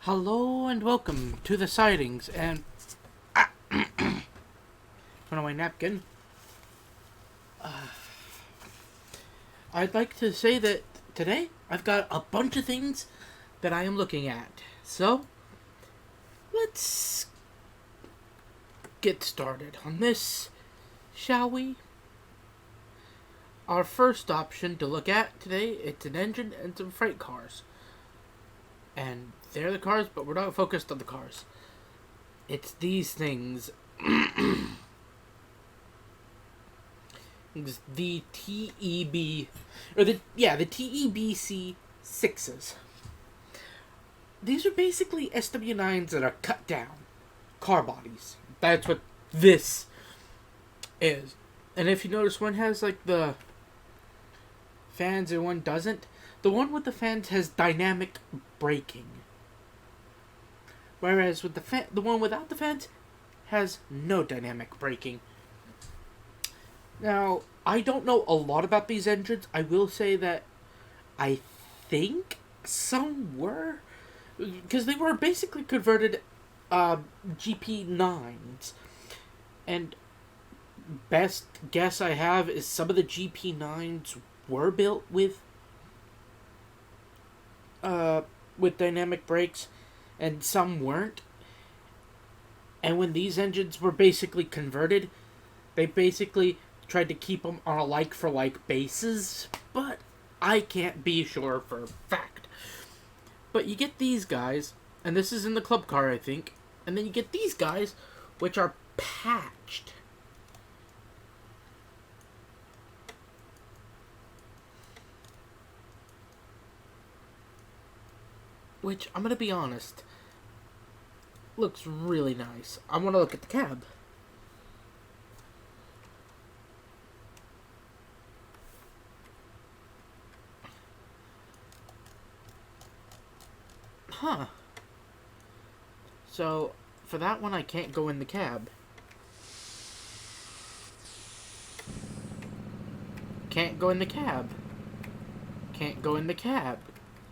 Hello and welcome to the Sidings and on my napkin. I'd like to say that today I've got a bunch of things that I am looking at. So let's get started on this, shall we? Our first option to look at today, it's an engine and some freight cars. And they're the cars, but we're not focused on the cars. It's these things. It's the TEBC6s. These are basically SW9s that are cut down car bodies. That's what this is. And if you notice, one has like the fans and one doesn't. The one with the fans has dynamic braking. Whereas with the one without the fans has no dynamic braking. Now, I don't know a lot about these engines. I will say that I think some were, because they were basically converted GP9s. And best guess I have is some of the GP9s were built with dynamic brakes, and some weren't. And when these engines were basically converted, they basically tried to keep them on a like-for-like basis, but I can't be sure for a fact. But you get these guys, and this is in the club car, I think, and then you get these guys, which are patched. Which, I'm gonna be honest, looks really nice. I want to look at the cab. Huh. So, for that one, I can't go in the cab. Can't go in the cab. Can't go in the cab.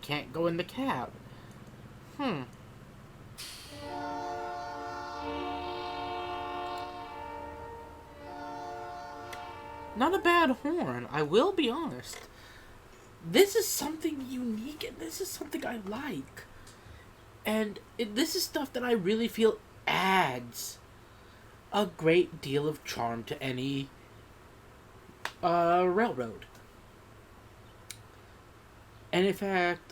Can't go in the cab. Not a bad horn, I will be honest. This is something unique, and this is something I like. And this is stuff that I really feel adds a great deal of charm to any railroad. And in fact,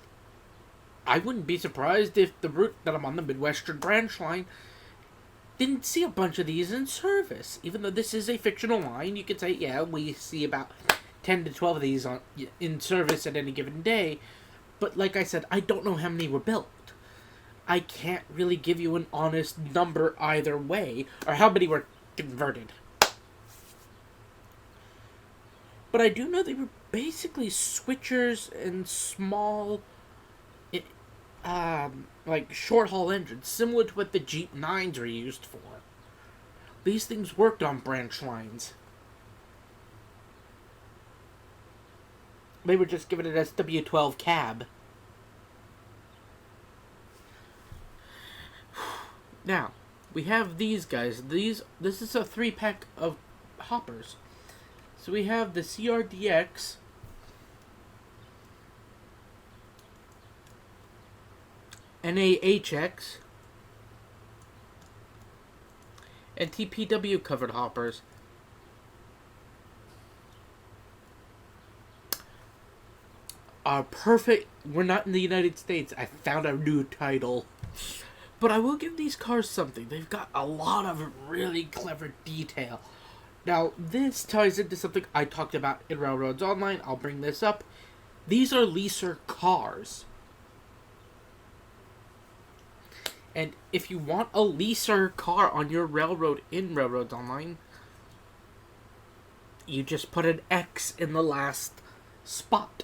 I wouldn't be surprised if the route that I'm on, the Midwestern branch line, didn't see a bunch of these in service. Even though this is a fictional line, you could say, yeah, we see about 10 to 12 of these in service at any given day. But like I said, I don't know how many were built. I can't really give you an honest number either way, or how many were converted. But I do know they were basically switchers and small, like short-haul engines, similar to what the Jeep 9s are used for. These things worked on branch lines. They were just given an SW12 cab. Now, we have these guys. This is a 3-pack of hoppers. So we have the CRDX, NAHX, and TPW covered hoppers. Are perfect. We're not in the United States. I found a new title. But I will give these cars something. They've got a lot of really clever detail. Now, this ties into something I talked about in Railroads Online. I'll bring this up. These are leaser cars. And if you want a leaser car on your railroad in Railroads Online, you just put an X in the last spot.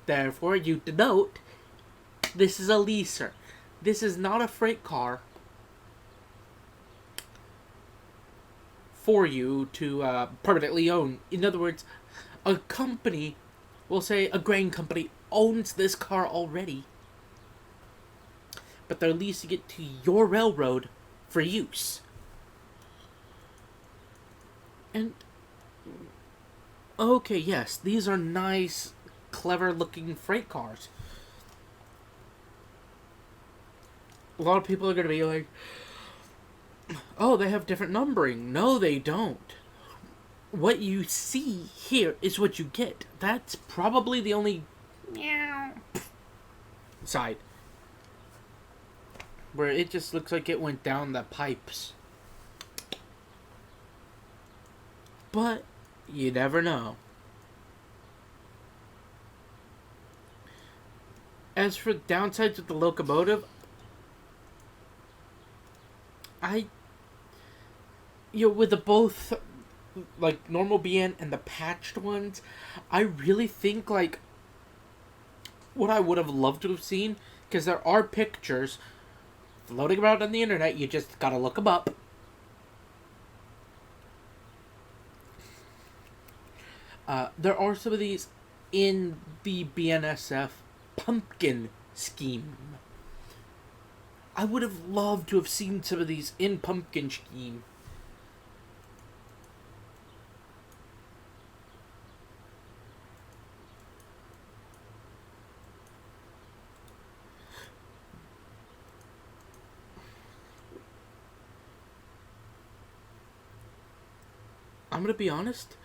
Therefore, you denote this is a leaser. This is not a freight car for you to permanently own. In other words, a company, we'll say a grain company, owns this car already. but they're leasing it to your railroad for use. And okay, yes, these are nice, clever-looking freight cars. A lot of people are going to be like, oh, they have different numbering. No, they don't. What you see here is what you get. That's probably the only side where it just looks like it went down the pipes. But you never know. As for downsides with the locomotive, with the both, like, normal BN and the patched ones, I really think, like, what I would have loved to have seen, because there are pictures floating around on the internet, you just gotta look them up. There are some of these in the BNSF pumpkin scheme. I would have loved to have seen some of these in pumpkin scheme. I'm gonna be honest.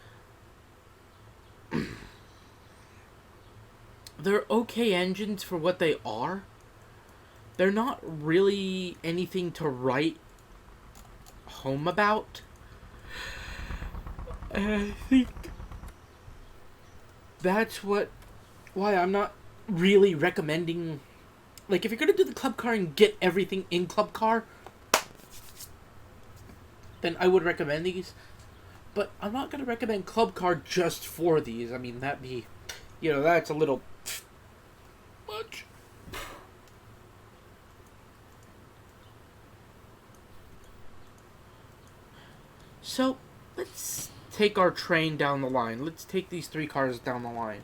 They're okay engines for what they are. They're not really anything to write home about. And I think that's why I'm not really recommending. Like, if you're gonna do the club car and get everything in club car, then I would recommend these. But I'm not gonna recommend club car just for these. I mean, that'd be, that's a little much. So, let's take our train down the line. Let's take these 3 cars down the line.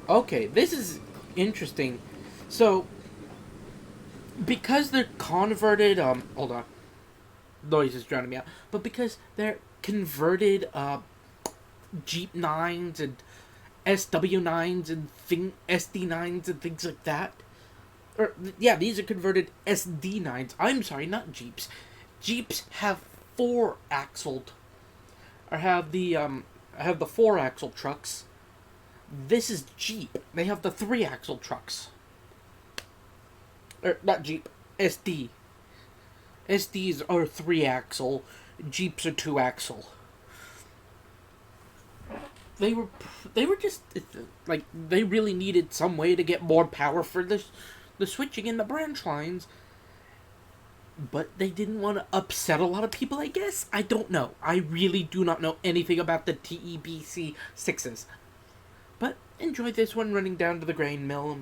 Okay, this is interesting. So, because they're converted, hold on. Noise is drowning me out. But because they're converted, Jeep 9s and SW9s and SD9s and things like that. Or, yeah, these are converted SD9s. I'm sorry, not Jeeps. Jeeps have 4-axled, or have the 4-axle trucks. This is Jeep. They have the 3-axle trucks. Or, not Jeep, SD. SDs are 3-axle, Jeeps are 2-axle. They were just, like, they really needed some way to get more power for the switching in the branch lines. But they didn't want to upset a lot of people, I guess? I don't know. I really do not know anything about the TEBC6s. But enjoy this one running down to the grain mill.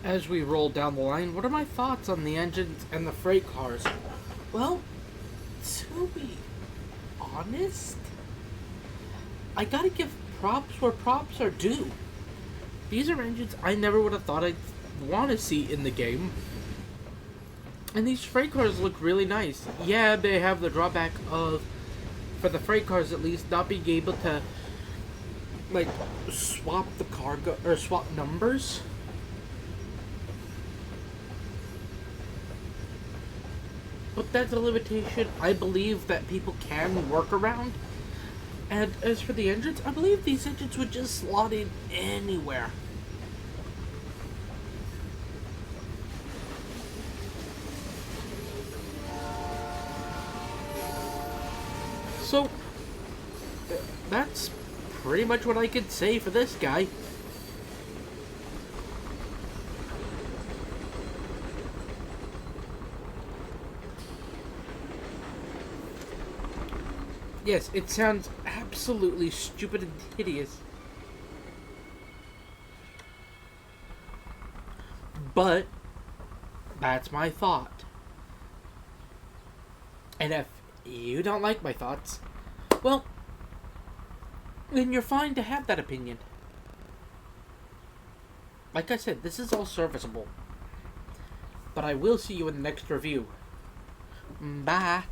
As we roll down the line, what are my thoughts on the engines and the freight cars? Well, to be honest, I gotta give props where props are due. These are engines I never would have thought I'd want to see in the game. And these freight cars look really nice. Yeah, they have the drawback of, for the freight cars at least, not being able to, like, swap the cargo, or swap numbers. But that's a limitation I believe that people can work around. And as for the engines, I believe these engines would just slot in anywhere. So, that's pretty much what I could say for this guy. Yes, it sounds absolutely stupid and hideous. But, that's my thought. And if you don't like my thoughts, well, then you're fine to have that opinion. Like I said, this is all serviceable. But I will see you in the next review. Bye.